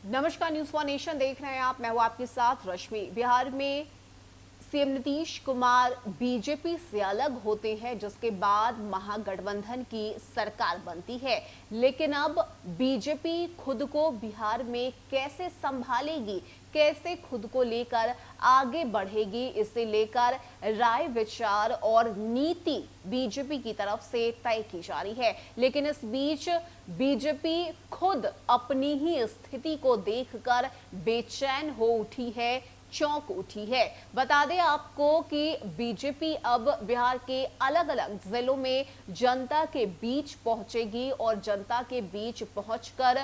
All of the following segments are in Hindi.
नमस्कार, न्यूज वन नेशन देख रहे हैं आप। मैं हूं आपके साथ रश्मि। बिहार में सीएम नीतीश कुमार बीजेपी से अलग होते हैं, जिसके बाद महागठबंधन की सरकार बनती है। लेकिन अब बीजेपी खुद को बिहार में कैसे संभालेगी, कैसे खुद को लेकर आगे बढ़ेगी, इसे लेकर राय विचार और नीति बीजेपी की तरफ से तय की जा रही है। लेकिन इस बीच बीजेपी खुद अपनी ही स्थिति को देखकर बेचैन हो उठी है, चौंक उठी है। बता दें आपको कि बीजेपी अब बिहार के अलग अलग जिलों में जनता के बीच पहुंचेगी और जनता के बीच पहुंचकर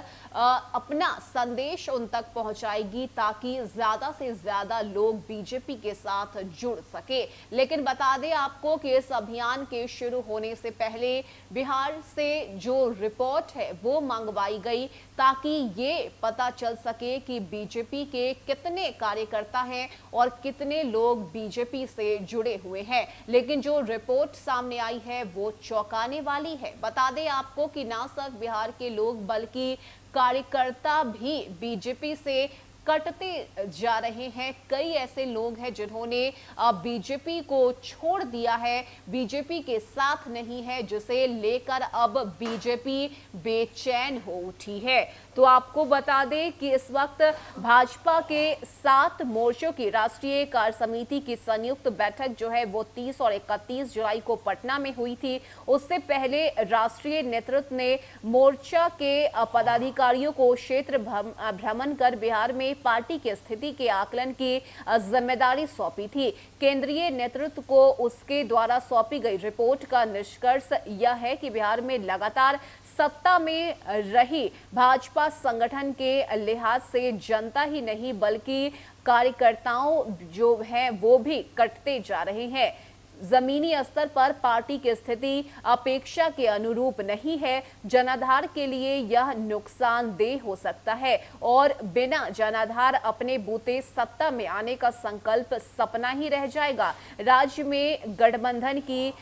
अपना संदेश उन तक पहुंचाएगी, ताकि ज्यादा से ज्यादा लोग बीजेपी के साथ जुड़ सके। लेकिन बता दें आपको कि इस अभियान के शुरू होने से पहले बिहार से जो रिपोर्ट है वो मंगवाई गई, ताकि ये पता चल सके कि बीजेपी के कितने कार्यकर्ता हैं और कितने लोग बीजेपी से जुड़े हुए हैं। लेकिन जो रिपोर्ट सामने आई है वो चौंकाने वाली है। बता दें आपको कि ना सिर्फ बिहार के लोग बल्कि कार्यकर्ता भी बीजेपी से कटते जा रहे हैं। कई ऐसे लोग हैं जिन्होंने बीजेपी को छोड़ दिया है, बीजेपी के साथ नहीं है, जिसे लेकर अब बीजेपी बेचैन हो उठी है। तो आपको बता दें कि इस वक्त भाजपा के 7 मोर्चों की राष्ट्रीय कार्य समिति की संयुक्त बैठक जो है वो 30 और 31 जुलाई को पटना में हुई थी। उससे पहले राष्ट्रीय नेतृत्व ने मोर्चा के पदाधिकारियों को क्षेत्र भ्रमण कर बिहार में पार्टी की स्थिति के आकलन की जिम्मेदारी सौंपी थी। केंद्रीय नेतृत्व को उसके द्वारा सौंपी गई रिपोर्ट का निष्कर्ष यह है कि बिहार में लगातार सत्ता में रही भाजपा संगठन के लिहाज से जनता ही नहीं बल्कि कार्यकर्ताओं जो हैं वो भी कटते जा रहे हैं। जमीनी स्तर पर पार्टी की स्थिति अपेक्षा के अनुरूप नहीं है। जनाधार के लिए यह नुकसानदेह हो सकता है और बिना जनाधार अपने बूते सत्ता में आने का संकल्प सपना ही रह जाएगा। राज्य में गठबंधन की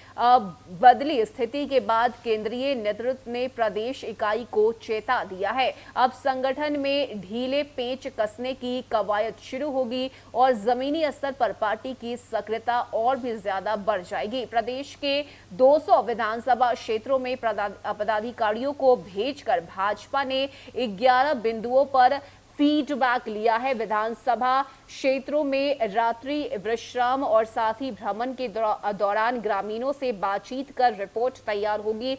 बदली स्थिति के बाद केंद्रीय नेतृत्व ने प्रदेश इकाई को चेता दिया है। अब संगठन में ढीले पेंच कसने की कवायद शुरू होगी और जमीनी स्तर पर पार्टी की सक्रियता और भी ज्यादा बढ़ जाएगी। प्रदेश के 200 विधानसभा क्षेत्रों में पदाधिकारियों को भेजकर भाजपा ने 11 बिंदुओं पर फीडबैक लिया है। विधानसभा क्षेत्रों में रात्रि विश्राम और साथ ही भ्रमण के दौरान ग्रामीणों से बातचीत कर रिपोर्ट तैयार होगी।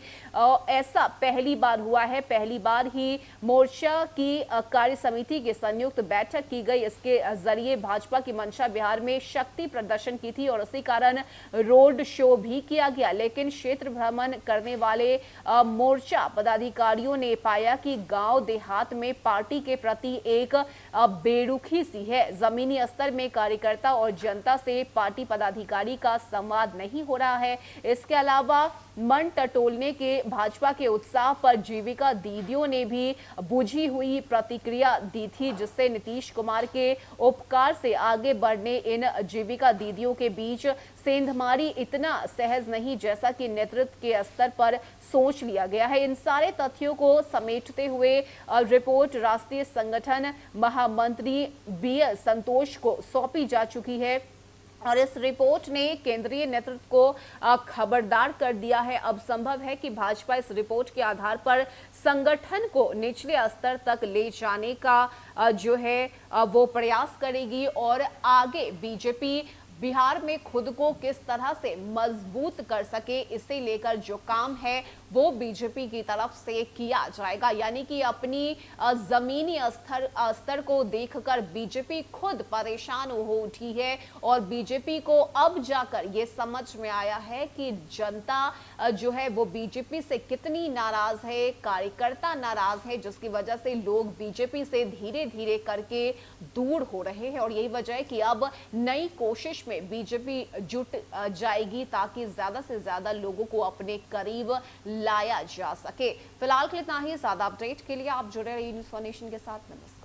ऐसा पहली बार हुआ है, पहली बार ही मोर्चा की कार्य समिति की संयुक्त बैठक की गई। इसके जरिए भाजपा की मंशा बिहार में शक्ति प्रदर्शन की थी और इसी कारण रोड शो भी किया गया। लेकिन क्षेत्र भ्रमण करने वाले मोर्चा पदाधिकारियों ने पाया कि गांव देहात में पार्टी के प्रति एक बेरुखी सी है। जमीनी स्तर में कार्यकर्ता और जनता से पार्टी पदाधिकारी का संवाद नहीं हो रहा है। इसके अलावा मन टटोलने के भाजपा के उत्साह पर जीविका दीदियों ने भी बुझी हुई प्रतिक्रिया दी थी, जिससे नीतीश कुमार के उपकार से आगे बढ़ने इन जीविका दीदियों के बीच सेंधमारी इतना सहज नहीं जैसा कि नेतृत्व के स्तर पर सोच लिया गया है। इन सारे तथ्यों को समेटते हुए रिपोर्ट राष्ट्रीय संगठन महामंत्री BS संतोष को सौंपी जा चुकी है और इस रिपोर्ट ने केंद्रीय नेतृत्व को खबरदार कर दिया है। अब संभव है कि भाजपा इस रिपोर्ट के आधार पर संगठन को निचले स्तर तक ले जाने का जो है वो प्रयास करेगी और आगे बीजेपी बिहार में खुद को किस तरह से मजबूत कर सके, इसे लेकर जो काम है वो बीजेपी की तरफ से किया जाएगा। यानी कि अपनी जमीनी स्तर को देखकर बीजेपी खुद परेशान हो उठी है और बीजेपी को अब जाकर ये समझ में आया है कि जनता जो है वो बीजेपी से कितनी नाराज है, कार्यकर्ता नाराज है, जिसकी वजह से लोग बीजेपी से धीरे धीरे करके दूर हो रहे हैं। और यही वजह है कि अब नई कोशिश में बीजेपी जुट जाएगी ताकि ज्यादा से ज्यादा लोगों को अपने करीब लाया जा सके। फिलहाल के लिए इतना ही। ज्यादा अपडेट के लिए आप जुड़े रहिए न्यूज़ वन नेशन के साथ। नमस्कार।